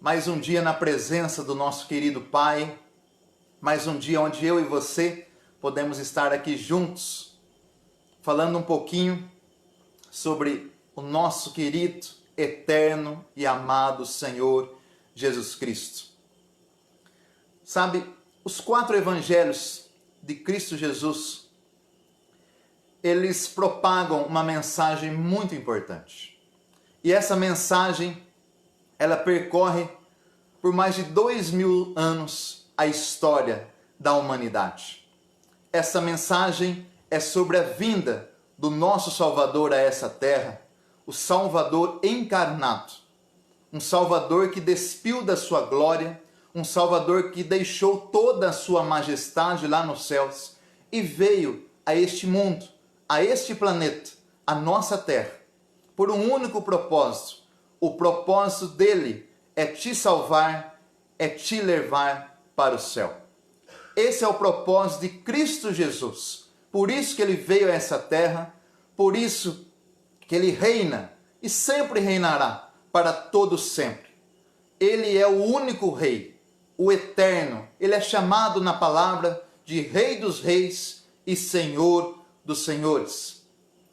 mais um dia na presença do nosso querido Pai, mais um dia onde eu e você podemos estar aqui juntos, falando um pouquinho sobre o nosso querido, eterno e amado Senhor Jesus Cristo. Sabe, os 4 evangelhos de Cristo Jesus, eles propagam uma mensagem muito importante. E essa mensagem, ela percorre por mais de 2000 anos a história da humanidade. Essa mensagem é sobre a vinda do nosso Salvador a essa terra, o Salvador encarnado, um Salvador que despiu da sua glória, um Salvador que deixou toda a sua majestade lá nos céus e veio a este mundo, a este planeta, a nossa terra, por um único propósito. O propósito dele é te salvar, é te levar para o céu. Esse é o propósito de Cristo Jesus. Por isso que ele veio a essa terra, por isso que ele reina e sempre reinará para todo sempre. Ele é o único rei, o eterno. Ele é chamado na palavra de Rei dos Reis e Senhor dos Senhores.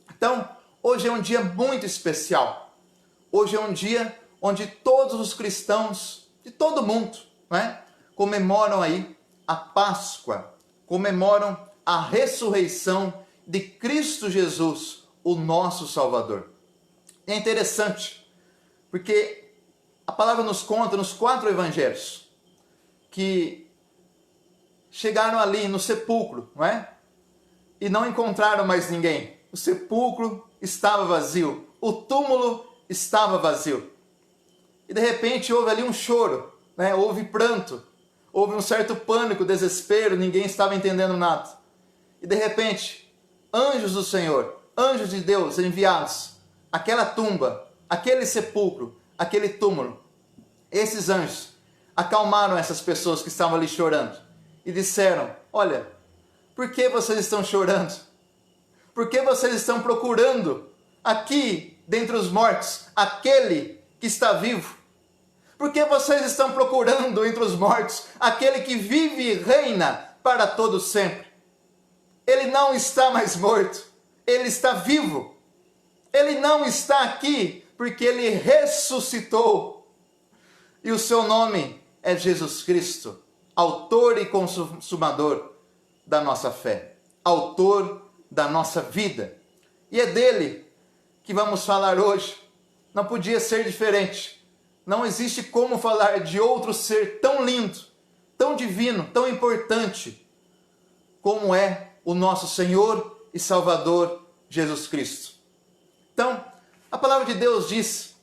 Então, hoje é um dia muito especial. Hoje é um dia onde todos os cristãos de todo mundo, comemoram aí a Páscoa, comemoram a ressurreição de Cristo Jesus, o nosso Salvador. É interessante, porque a palavra nos conta nos 4 evangelhos que chegaram ali no sepulcro, e não encontraram mais ninguém. O sepulcro estava vazio, o túmulo estava vazio. E de repente houve ali um choro, houve pranto, houve um certo pânico, desespero, ninguém estava entendendo nada. E de repente, anjos do Senhor, anjos de Deus enviados, aquela tumba, aquele sepulcro, aquele túmulo, esses anjos acalmaram essas pessoas que estavam ali chorando e disseram: olha, por que vocês estão chorando? Por que vocês estão procurando aqui dentre os mortos aquele que está vivo? Por que vocês estão procurando entre os mortos aquele que vive e reina para todo sempre? Ele não está mais morto, ele está vivo. Ele não está aqui porque ele ressuscitou. E o seu nome é Jesus Cristo, autor e consumador da nossa fé, autor da nossa vida. E é dele que vamos falar hoje. Não podia ser diferente. Não existe como falar de outro ser tão lindo, tão divino, tão importante, como é o nosso Senhor e Salvador Jesus Cristo. Então, a palavra de Deus diz,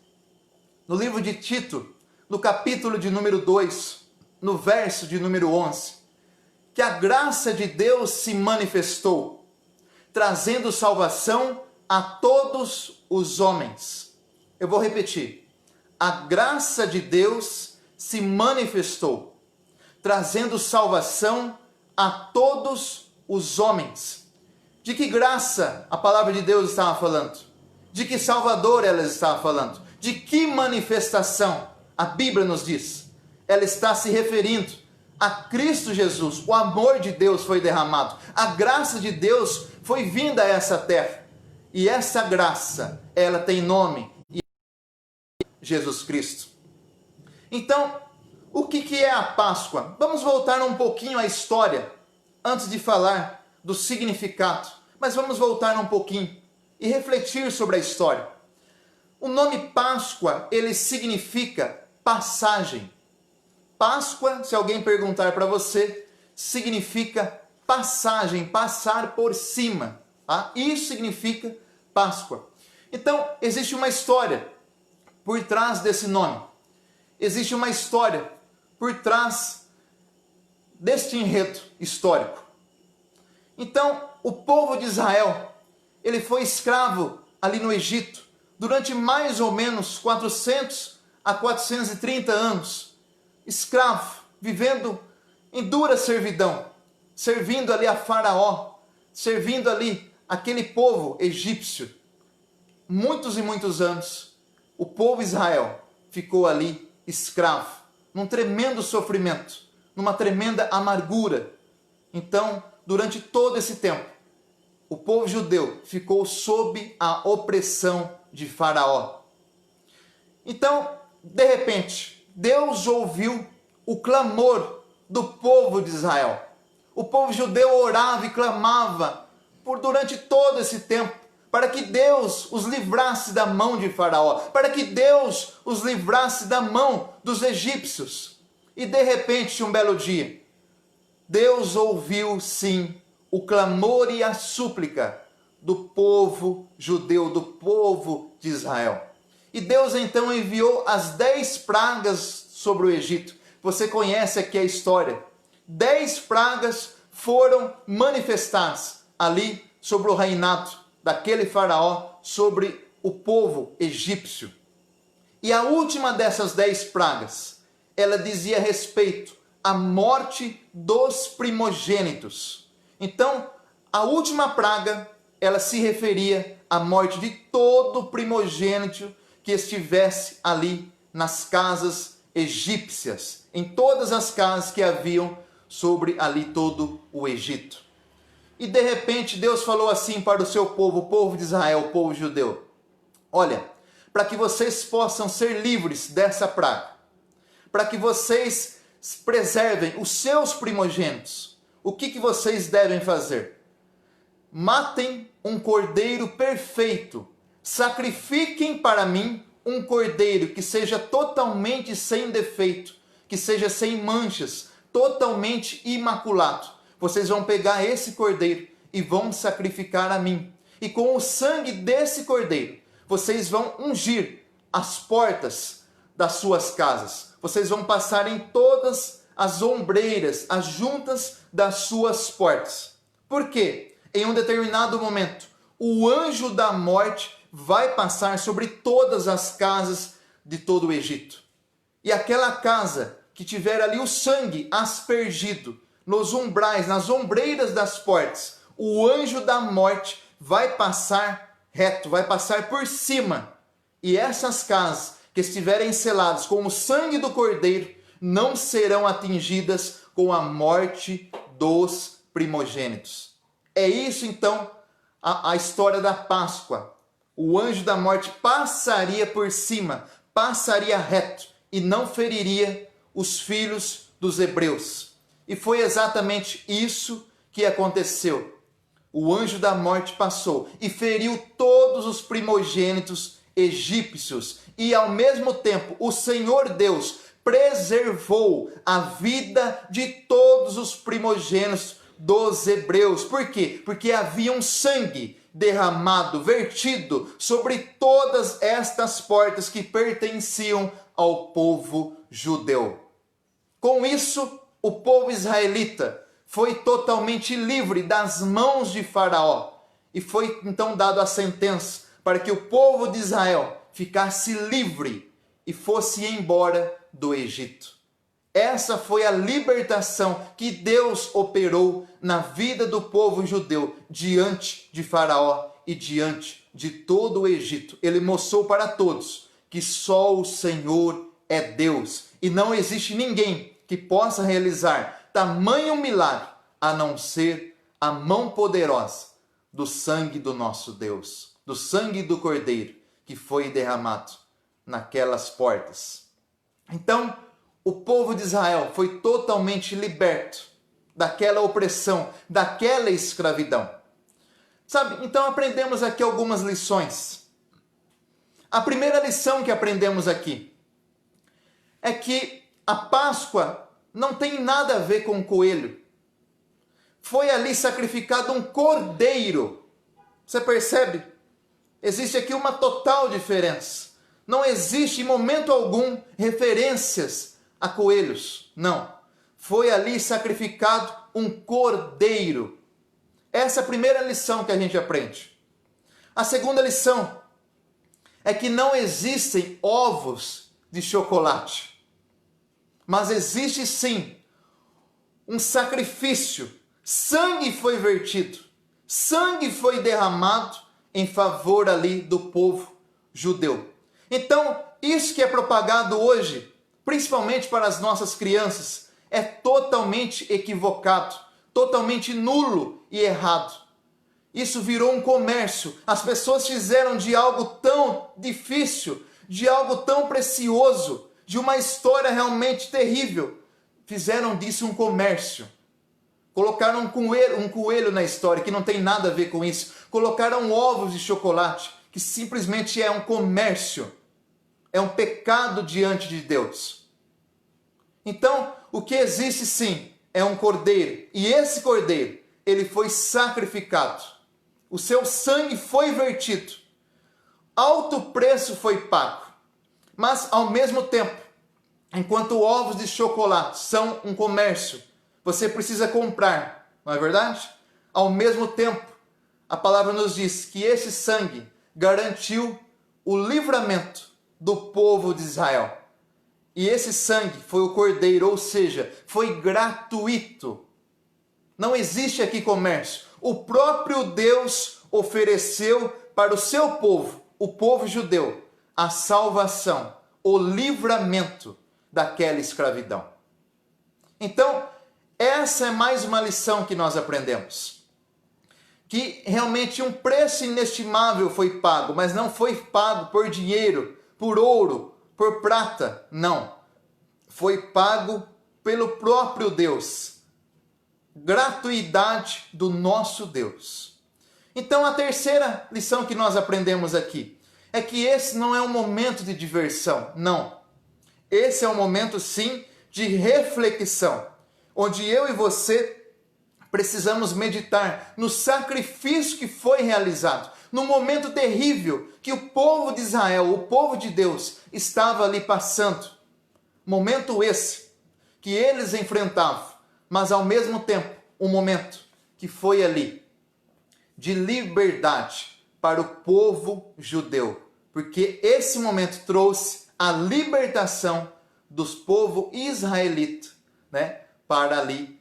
no livro de Tito, no capítulo de número 2, no verso de número 11, que a graça de Deus se manifestou, trazendo salvação a todos os homens. Eu vou repetir. A graça de Deus se manifestou, trazendo salvação a todos os homens. De que graça a palavra de Deus estava falando? De que Salvador ela estava falando? De que manifestação a Bíblia nos diz? Ela está se referindo a Cristo Jesus. O amor de Deus foi derramado. A graça de Deus foi vinda a essa terra. E essa graça, ela tem nome, Jesus Cristo. Então, o que é a Páscoa? Vamos voltar um pouquinho à história, antes de falar do significado. Mas vamos voltar um pouquinho e refletir sobre a história. O nome Páscoa, ele significa passagem. Páscoa, se alguém perguntar para você, significa passagem, passar por cima. Isso significa Páscoa. Então, existe uma história por trás desse nome. Existe uma história por trás deste enredo histórico. Então, o povo de Israel, ele foi escravo ali no Egito durante mais ou menos 400 a 430 anos. Escravo, vivendo em dura servidão, servindo ali a Faraó, servindo ali aquele povo egípcio. Muitos e muitos anos, o povo Israel ficou ali escravo, num tremendo sofrimento, numa tremenda amargura. Então, durante todo esse tempo, o povo judeu ficou sob a opressão de Faraó. Então, de repente, Deus ouviu o clamor do povo de Israel. O povo judeu orava e clamava durante todo esse tempo para que Deus os livrasse da mão de Faraó, para que Deus os livrasse da mão dos egípcios. E de repente, um belo dia, Deus ouviu sim o clamor e a súplica do povo judeu, do povo de Israel. E Deus então enviou as 10 pragas sobre o Egito. Você conhece aqui a história. 10 pragas foram manifestadas ali sobre o reinado daquele faraó, sobre o povo egípcio. E a última dessas 10 pragas, ela dizia respeito à morte dos primogênitos. Então, a última praga, ela se referia à morte de todo primogênito que estivesse ali nas casas egípcias, em todas as casas que haviam sobre ali todo o Egito. E de repente Deus falou assim para o seu povo, o povo de Israel, o povo judeu: olha, para que vocês possam ser livres dessa praga, para que vocês preservem os seus primogênitos, o que vocês devem fazer? Matem um cordeiro perfeito, sacrifiquem para mim um cordeiro que seja totalmente sem defeito, que seja sem manchas, totalmente imaculado. Vocês vão pegar esse cordeiro e vão sacrificar a mim. E com o sangue desse cordeiro, vocês vão ungir as portas das suas casas. Vocês vão passar em todas as ombreiras, as juntas das suas portas. Por quê? Em um determinado momento, o anjo da morte vai passar sobre todas as casas de todo o Egito. E aquela casa que tiver ali o sangue aspergido nos umbrais, nas ombreiras das portas, o anjo da morte vai passar reto, vai passar por cima. E essas casas que estiverem seladas com o sangue do cordeiro não serão atingidas com a morte dos primogênitos. É isso então a história da Páscoa. O anjo da morte passaria por cima, passaria reto e não feriria os filhos dos hebreus. E foi exatamente isso que aconteceu. O anjo da morte passou e feriu todos os primogênitos egípcios. E ao mesmo tempo, o Senhor Deus preservou a vida de todos os primogênitos dos hebreus. Por quê? Porque havia um sangue derramado, vertido sobre todas estas portas que pertenciam ao povo judeu. Com isso, o povo israelita foi totalmente livre das mãos de Faraó. E foi então dado a sentença para que o povo de Israel ficasse livre e fosse embora do Egito. Essa foi a libertação que Deus operou na vida do povo judeu diante de Faraó e diante de todo o Egito. Ele mostrou para todos que só o Senhor é Deus e não existe ninguém que possa realizar tamanho milagre a não ser a mão poderosa do sangue do nosso Deus, do sangue do Cordeiro que foi derramado naquelas portas. Então, o povo de Israel foi totalmente liberto daquela opressão, daquela escravidão. Sabe, então aprendemos aqui algumas lições. A primeira lição que aprendemos aqui é que a Páscoa não tem nada a ver com coelho. Foi ali sacrificado um cordeiro. Você percebe? Existe aqui uma total diferença. Não existe em momento algum referências a coelhos. Não. Foi ali sacrificado um cordeiro. Essa é a primeira lição que a gente aprende. A segunda lição é que não existem ovos de chocolate. Mas existe sim um sacrifício. Sangue foi vertido. Sangue foi derramado em favor ali do povo judeu. Então, isso que é propagado hoje principalmente para as nossas crianças, é totalmente equivocado, totalmente nulo e errado. Isso virou um comércio. As pessoas fizeram de algo tão difícil, de algo tão precioso, de uma história realmente terrível, fizeram disso um comércio. Colocaram um coelho na história, que não tem nada a ver com isso. Colocaram ovos de chocolate, que simplesmente é um comércio. É um pecado diante de Deus. Então, o que existe sim, é um cordeiro. E esse cordeiro, ele foi sacrificado. O seu sangue foi vertido. Alto preço foi pago. Mas, ao mesmo tempo, enquanto ovos de chocolate são um comércio, você precisa comprar, não é verdade? Ao mesmo tempo, a palavra nos diz que esse sangue garantiu o livramento do povo de Israel. E esse sangue foi o cordeiro, ou seja, foi gratuito. Não existe aqui comércio. O próprio Deus ofereceu para o seu povo, o povo judeu, a salvação, o livramento daquela escravidão. Então, essa é mais uma lição que nós aprendemos. Que realmente um preço inestimável foi pago, mas não foi pago por dinheiro, por ouro, por prata, não. Foi pago pelo próprio Deus. Gratuidade do nosso Deus. Então, a terceira lição que nós aprendemos aqui é que esse não é um momento de diversão, não. Esse é um momento, sim, de reflexão, onde eu e você precisamos meditar no sacrifício que foi realizado, no momento terrível que o povo de Israel, o povo de Deus, estava ali passando. Momento esse que eles enfrentavam, mas ao mesmo tempo, um momento que foi ali de liberdade para o povo judeu, porque esse momento trouxe a libertação dos povos israelitas, né, para ali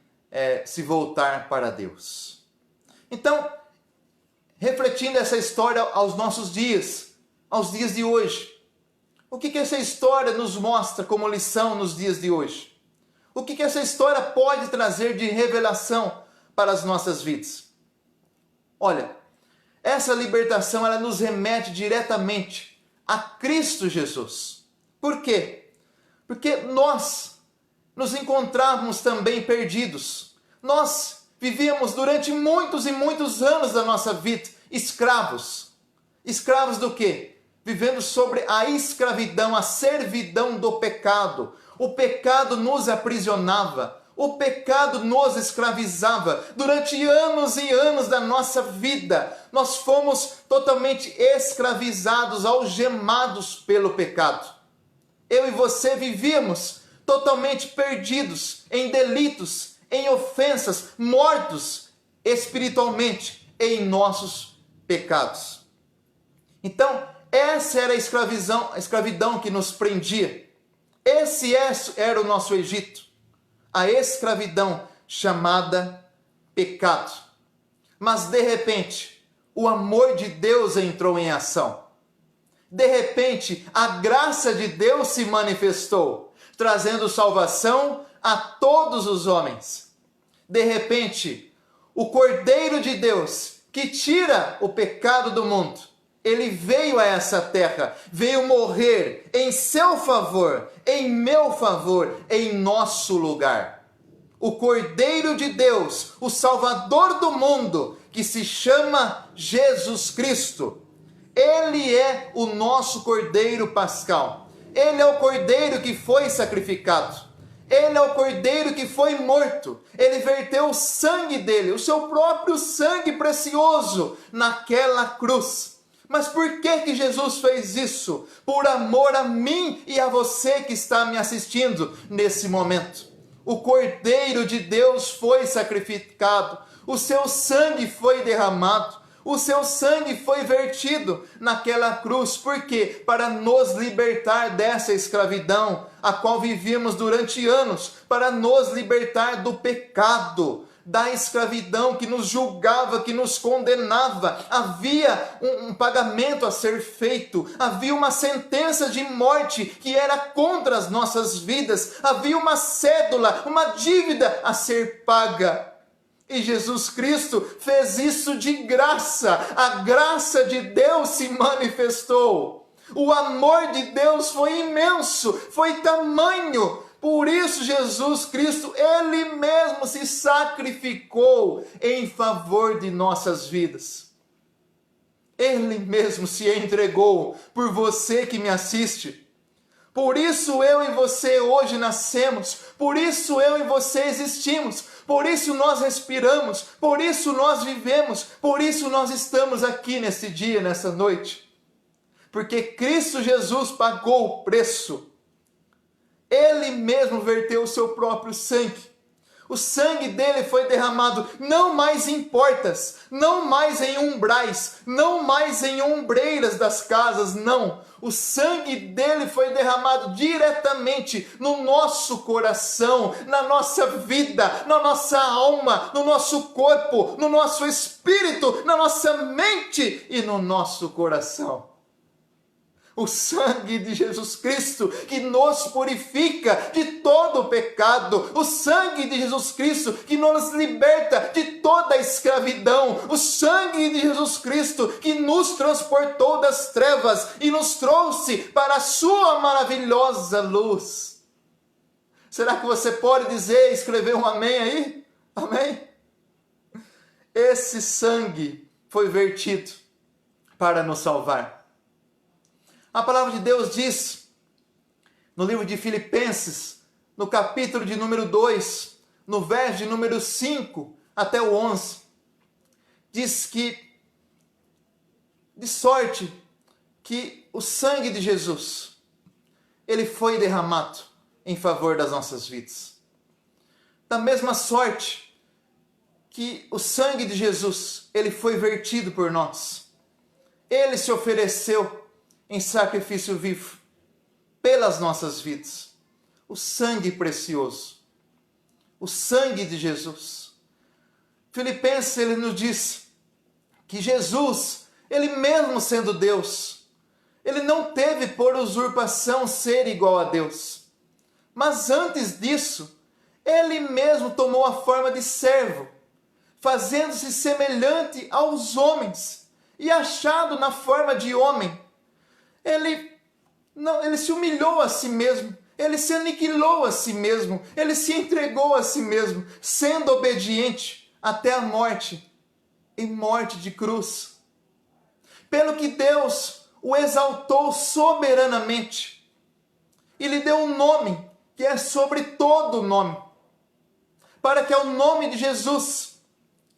se voltar para Deus. Então, refletindo essa história aos nossos dias, aos dias de hoje, o que essa história nos mostra como lição nos dias de hoje? O que essa história pode trazer de revelação para as nossas vidas? Olha, essa libertação ela nos remete diretamente a Cristo Jesus. Por quê? Porque nós nos encontrávamos também perdidos. Nós vivíamos durante muitos e muitos anos da nossa vida escravos. Escravos do quê? Vivendo sobre a escravidão, a servidão do pecado. O pecado nos aprisionava. O pecado nos escravizava. Durante anos e anos da nossa vida, nós fomos totalmente escravizados, algemados pelo pecado. Eu e você vivíamos totalmente perdidos em delitos, em ofensas, mortos espiritualmente em nossos pecados. Então, essa era a escravidão que nos prendia. Esse era o nosso Egito. A escravidão chamada pecado. Mas de repente, o amor de Deus entrou em ação. De repente, a graça de Deus se manifestou, trazendo salvação a todos os homens. De repente, o Cordeiro de Deus, que tira o pecado do mundo, ele veio a essa terra, veio morrer em seu favor, em meu favor, em nosso lugar. O Cordeiro de Deus, o Salvador do mundo, que se chama Jesus Cristo. Ele é o nosso Cordeiro pascal. Ele é o Cordeiro que foi sacrificado. Ele é o Cordeiro que foi morto. Ele verteu o sangue dele, o seu próprio sangue precioso, naquela cruz. Mas por que Jesus fez isso? Por amor a mim e a você que está me assistindo nesse momento. O Cordeiro de Deus foi sacrificado. O seu sangue foi derramado. O seu sangue foi vertido naquela cruz. Por quê? Para nos libertar dessa escravidão, a qual vivíamos durante anos. Para nos libertar do pecado. da escravidão que nos julgava, que nos condenava. Havia um pagamento a ser feito, havia uma sentença de morte que era contra as nossas vidas, havia uma cédula, uma dívida a ser paga. E Jesus Cristo fez isso de graça. A graça de Deus se manifestou. O amor de Deus foi imenso, foi tamanho. Por isso Jesus Cristo, Ele mesmo se sacrificou em favor de nossas vidas. Ele mesmo se entregou por você que me assiste. Por isso eu e você hoje nascemos, por isso eu e você existimos, por isso nós respiramos, por isso nós vivemos, por isso nós estamos aqui nesse dia, nessa noite. Porque Cristo Jesus pagou o preço. Ele mesmo verteu o seu próprio sangue. O sangue dele foi derramado não mais em portas, não mais em umbrais, não mais em ombreiras das casas, não. O sangue dele foi derramado diretamente no nosso coração, na nossa vida, na nossa alma, no nosso corpo, no nosso espírito, na nossa mente e no nosso coração. O sangue de Jesus Cristo que nos purifica de todo o pecado. O sangue de Jesus Cristo que nos liberta de toda a escravidão. O sangue de Jesus Cristo que nos transportou das trevas e nos trouxe para a sua maravilhosa luz. Será que você pode dizer, escrever um amém aí? Amém? Esse sangue foi vertido para nos salvar. A palavra de Deus diz, no livro de Filipenses, no capítulo de número 2, no verso de número 5 até o 11, diz que, de sorte que o sangue de Jesus, ele foi derramado em favor das nossas vidas. Da mesma sorte que o sangue de Jesus, ele foi vertido por nós. Ele se ofereceu em sacrifício vivo, pelas nossas vidas. O sangue precioso, o sangue de Jesus. Filipenses, ele nos diz que Jesus, ele mesmo sendo Deus, ele não teve por usurpação ser igual a Deus. Mas antes disso, ele mesmo tomou a forma de servo, fazendo-se semelhante aos homens, e achado na forma de homem, ele se humilhou a si mesmo, ele se aniquilou a si mesmo, ele se entregou a si mesmo, sendo obediente até a morte, e morte de cruz. Pelo que Deus o exaltou soberanamente, e lhe deu um nome, que é sobre todo nome, para que ao nome de Jesus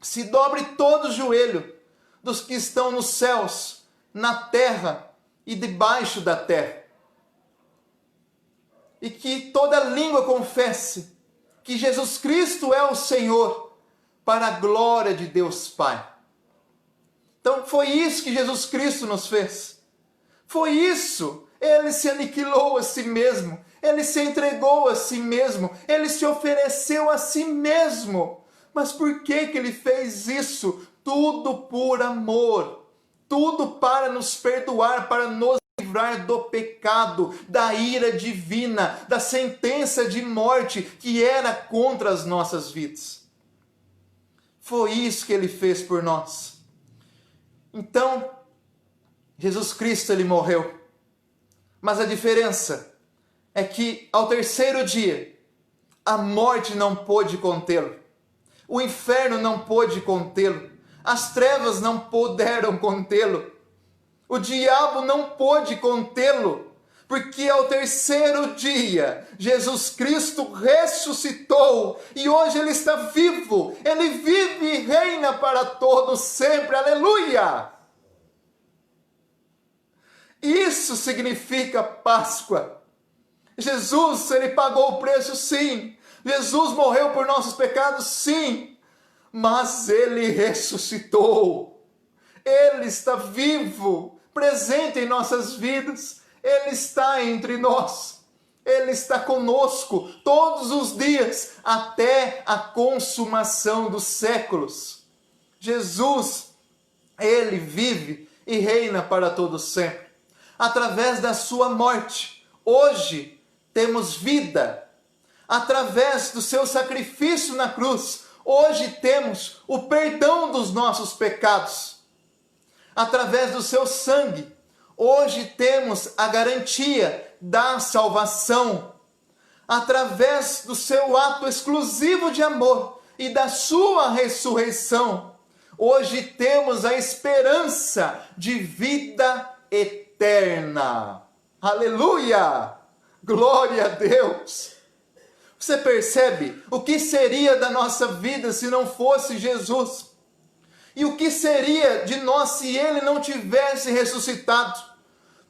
se dobre todo o joelho dos que estão nos céus, na terra e debaixo da terra. E que toda língua confesse que Jesus Cristo é o Senhor, para a glória de Deus Pai. Então foi isso que Jesus Cristo nos fez. Foi isso. Ele se aniquilou a si mesmo. Ele se entregou a si mesmo. Ele se ofereceu a si mesmo. Mas por que ele fez isso? Tudo por amor. Tudo para nos perdoar, para nos livrar do pecado, da ira divina, da sentença de morte que era contra as nossas vidas. Foi isso que ele fez por nós. Então, Jesus Cristo, ele morreu. Mas a diferença é que ao terceiro dia, a morte não pôde contê-lo. O inferno não pôde contê-lo. As trevas não puderam contê-lo. O diabo não pôde contê-lo. Porque ao terceiro dia, Jesus Cristo ressuscitou. E hoje ele está vivo. Ele vive e reina para todos sempre. Aleluia! Isso significa Páscoa. Jesus, ele pagou o preço, sim. Jesus morreu por nossos pecados, sim. Mas ele ressuscitou. Ele está vivo, presente em nossas vidas. Ele está entre nós. Ele está conosco todos os dias, até a consumação dos séculos. Jesus, Ele vive e reina para todo sempre. Através da sua morte, hoje temos vida. Através do seu sacrifício na cruz, hoje temos o perdão dos nossos pecados. Através do seu sangue, hoje temos a garantia da salvação. Através do seu ato exclusivo de amor e da sua ressurreição, hoje temos a esperança de vida eterna. Aleluia! Glória a Deus! Você percebe o que seria da nossa vida se não fosse Jesus? E o que seria de nós se Ele não tivesse ressuscitado?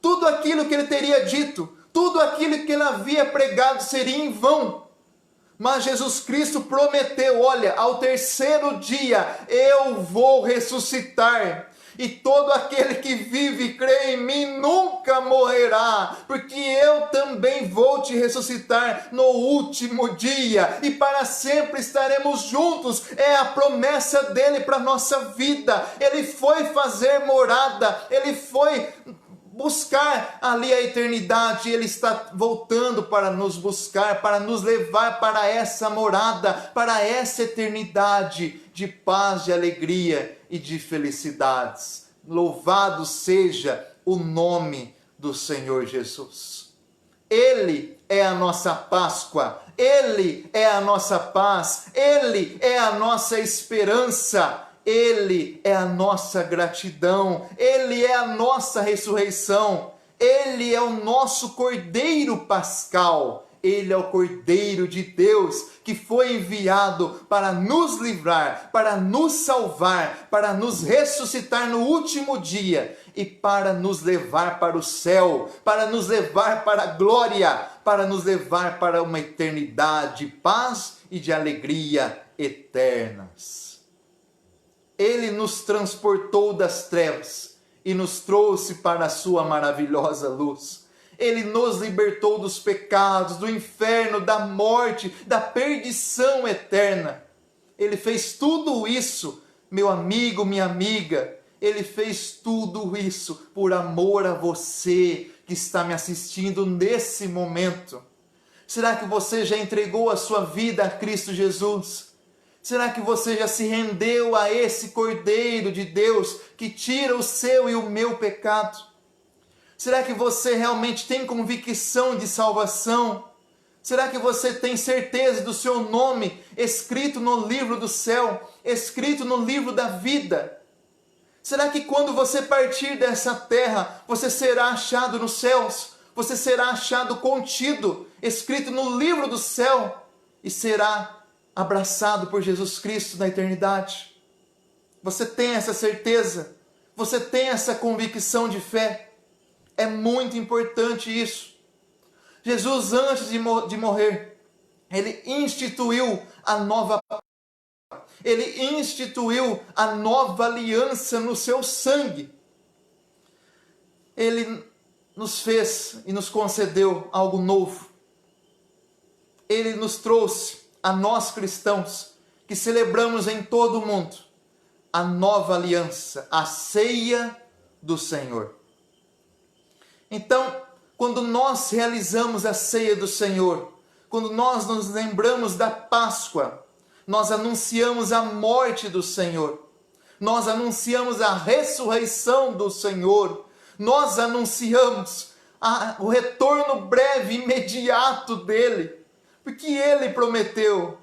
Tudo aquilo que Ele teria dito, tudo aquilo que Ele havia pregado seria em vão. Mas Jesus Cristo prometeu, olha, ao terceiro dia eu vou ressuscitar. E todo aquele que vive e crê em mim nunca morrerá, porque eu também vou te ressuscitar no último dia, e para sempre estaremos juntos. É a promessa dele para a nossa vida. Ele foi fazer morada, ele foi buscar ali a eternidade, Ele está voltando para nos buscar, para nos levar para essa morada, para essa eternidade de paz, de alegria e de felicidades. Louvado seja o nome do Senhor Jesus. Ele é a nossa Páscoa, Ele é a nossa paz, Ele é a nossa esperança, Ele é a nossa gratidão, Ele é a nossa ressurreição, Ele é o nosso Cordeiro Pascal, Ele é o Cordeiro de Deus que foi enviado para nos livrar, para nos salvar, para nos ressuscitar no último dia e para nos levar para o céu, para nos levar para a glória, para nos levar para uma eternidade de paz e de alegria eternas. Ele nos transportou das trevas e nos trouxe para a sua maravilhosa luz. Ele nos libertou dos pecados, do inferno, da morte, da perdição eterna. Ele fez tudo isso, meu amigo, minha amiga. Ele fez tudo isso por amor a você que está me assistindo nesse momento. Será que você já entregou a sua vida a Cristo Jesus? Será que você já se rendeu a esse Cordeiro de Deus que tira o seu e o meu pecado? Será que você realmente tem convicção de salvação? Será que você tem certeza do seu nome escrito no livro do céu, escrito no livro da vida? Será que quando você partir dessa terra, você será achado nos céus? Você será achado contido, escrito no livro do céu e será abraçado por Jesus Cristo na eternidade? Você tem essa certeza? Você tem essa convicção de fé? É muito importante isso. Jesus, antes de morrer, Ele instituiu a nova Ele instituiu a nova aliança no seu sangue. Ele nos fez e nos concedeu algo novo. Ele nos trouxe, a nós cristãos, que celebramos em todo o mundo, a nova aliança, a ceia do Senhor. Então, quando nós realizamos a ceia do Senhor, quando nós nos lembramos da Páscoa, nós anunciamos a morte do Senhor, nós anunciamos a ressurreição do Senhor, nós anunciamos o retorno breve, imediato dele, porque ele prometeu: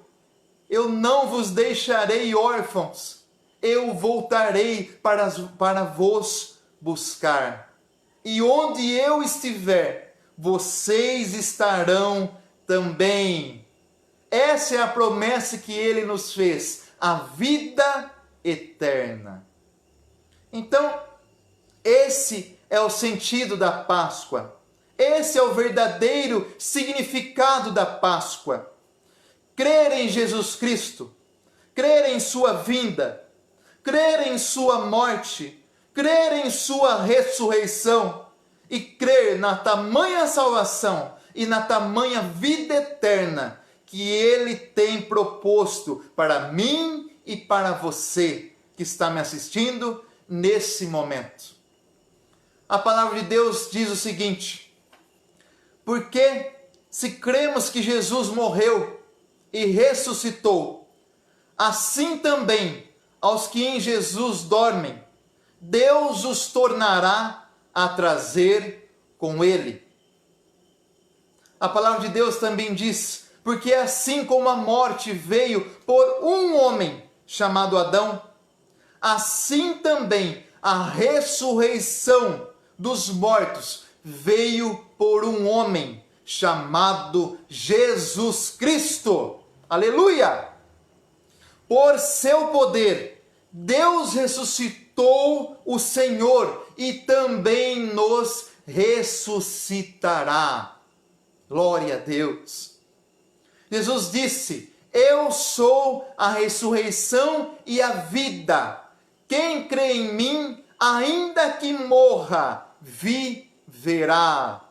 eu não vos deixarei órfãos, eu voltarei para vos buscar. E onde eu estiver, vocês estarão também. Essa é a promessa que ele nos fez, a vida eterna. Então, esse é o sentido da Páscoa. Esse é o verdadeiro significado da Páscoa. Crer em Jesus Cristo, crer em sua vinda, crer em sua morte, crer em sua ressurreição e crer na tamanha salvação e na tamanha vida eterna que Ele tem proposto para mim e para você que está me assistindo nesse momento. A palavra de Deus diz o seguinte: porque se cremos que Jesus morreu e ressuscitou, assim também aos que em Jesus dormem, Deus os tornará a trazer com Ele. A palavra de Deus também diz: porque assim como a morte veio por um homem chamado Adão, assim também a ressurreição dos mortos veio por um homem chamado Jesus Cristo. Aleluia! Por seu poder, Deus ressuscitou o Senhor e também nos ressuscitará. Glória a Deus! Jesus disse: eu sou a ressurreição e a vida. Quem crê em mim, ainda que morra, viverá.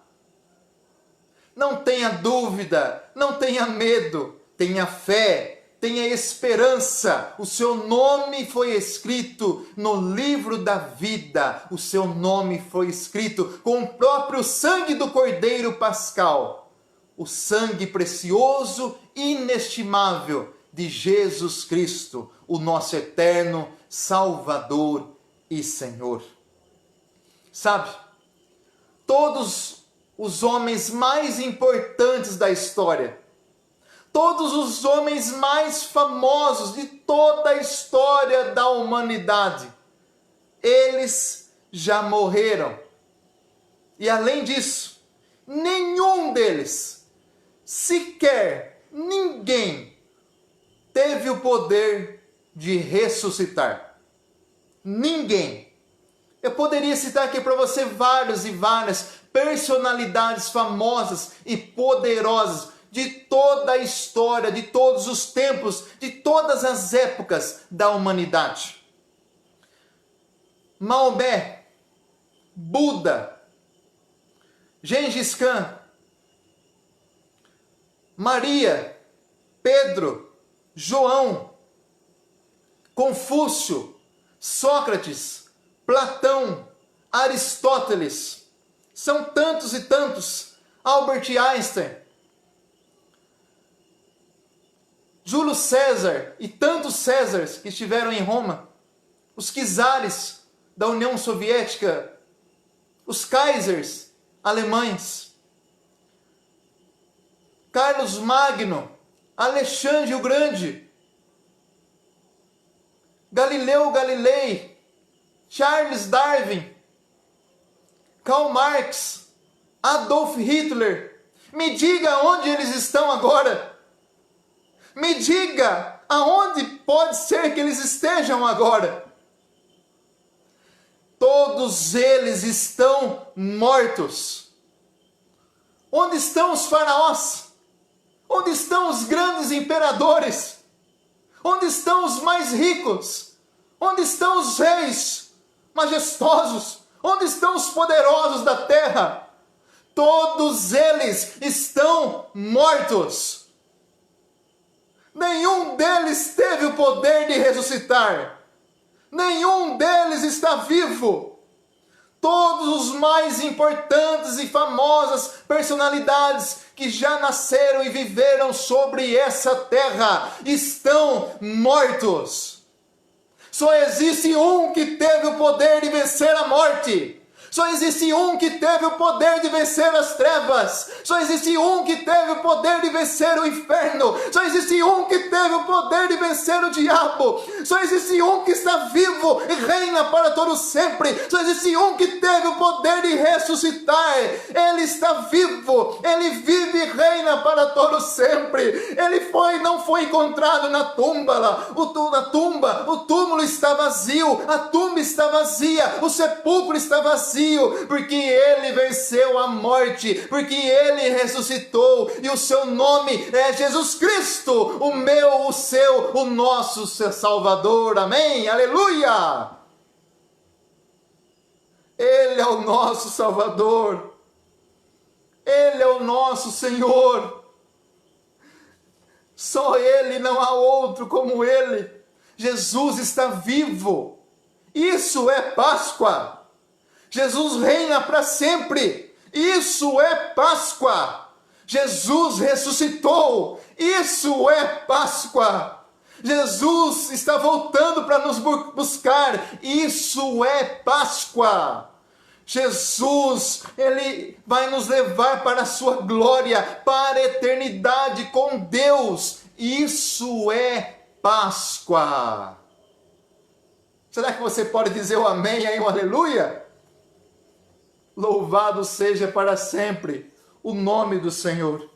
Não tenha dúvida, não tenha medo, tenha fé, tenha esperança. O seu nome foi escrito no livro da vida. O seu nome foi escrito com o próprio sangue do Cordeiro Pascal. O sangue precioso, inestimável de Jesus Cristo, o nosso eterno Salvador e Senhor. Sabe, todos os homens mais importantes da história, todos os homens mais famosos de toda a história da humanidade, eles já morreram. E além disso, nenhum deles, sequer ninguém, teve o poder de ressuscitar. Ninguém. Eu poderia citar aqui para você várias e várias personalidades famosas e poderosas de toda a história, de todos os tempos, de todas as épocas da humanidade. Maomé, Buda, Gengis Khan, Maria, Pedro, João, Confúcio, Sócrates, Platão, Aristóteles, são tantos e tantos, Albert Einstein, Júlio César e tantos Césares que estiveram em Roma, os czares da União Soviética, os kaisers alemães, Carlos Magno, Alexandre o Grande, Galileu Galilei, Charles Darwin, Karl Marx, Adolf Hitler. Me diga onde eles estão agora. Me diga aonde pode ser que eles estejam agora. Todos eles estão mortos. Onde estão os faraós? Onde estão os grandes imperadores? Onde estão os mais ricos? Onde estão os reis majestosos? Onde estão os poderosos da terra? Todos eles estão mortos. Nenhum deles teve o poder de ressuscitar. Nenhum deles está vivo. Todos os mais importantes e famosas personalidades que já nasceram e viveram sobre essa terra estão mortos. Só existe um que teve o poder de vencer a morte. Só existe um que teve o poder de vencer as trevas. Só existe um que teve o poder de vencer o inferno. Só existe um que teve o poder de vencer o diabo. Só existe um que está vivo e reina para todo sempre. Só existe um que teve o poder de ressuscitar. Ele está vivo. Ele vive e reina para todo sempre. Ele não foi encontrado na tumba. O túmulo está vazio. A tumba está vazia. O sepulcro está vazio. Porque ele venceu a morte, porque ele ressuscitou, e o seu nome é Jesus Cristo, o meu, o seu, o nosso Salvador, amém, aleluia, ele é o nosso Salvador, Ele é o nosso Senhor. Só Ele, não há outro como Ele. Jesus está vivo. Isso é Páscoa. Jesus reina para sempre. Isso é Páscoa. Jesus ressuscitou. Isso é Páscoa. Jesus está voltando para nos buscar. Isso é Páscoa. Jesus, Ele vai nos levar para a sua glória, para a eternidade com Deus. Isso é Páscoa. Será que você pode dizer o amém aí, o aleluia? Louvado seja para sempre o nome do Senhor.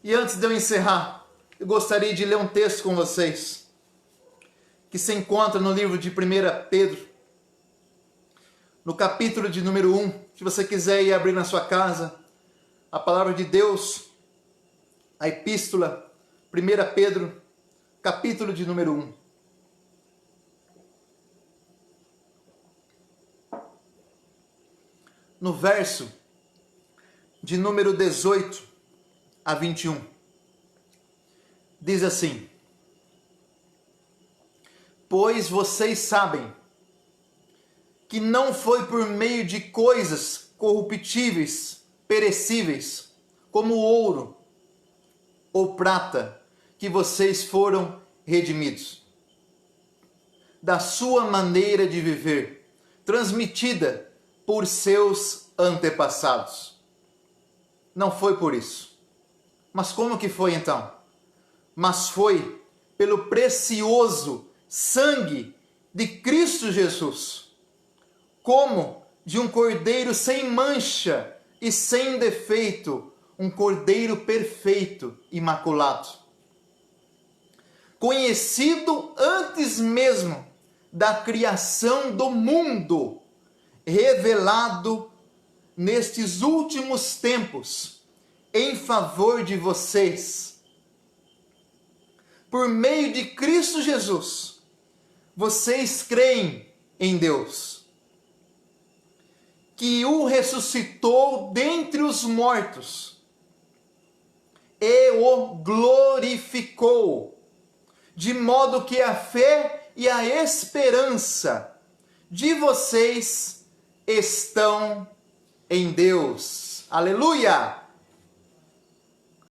E antes de eu encerrar, eu gostaria de ler um texto com vocês, que se encontra no livro de 1 Pedro, no capítulo de número 1, se você quiser ir abrir na sua casa, a palavra de Deus, a epístola, 1 Pedro, capítulo de número 1. No verso de número 18 a 21, diz assim: Pois vocês sabem que não foi por meio de coisas corruptíveis, perecíveis, como ouro ou prata, que vocês foram redimidos da sua maneira de viver, transmitida por seus antepassados. Não foi por isso. Mas como que foi então? Mas foi pelo precioso sangue de Cristo Jesus, como de um cordeiro sem mancha e sem defeito, um cordeiro perfeito, imaculado, conhecido antes mesmo da criação do mundo, revelado nestes últimos tempos em favor de vocês. Por meio de Cristo Jesus, vocês creem em Deus, que o ressuscitou dentre os mortos e o glorificou, de modo que a fé e a esperança de vocês estão em Deus. Aleluia!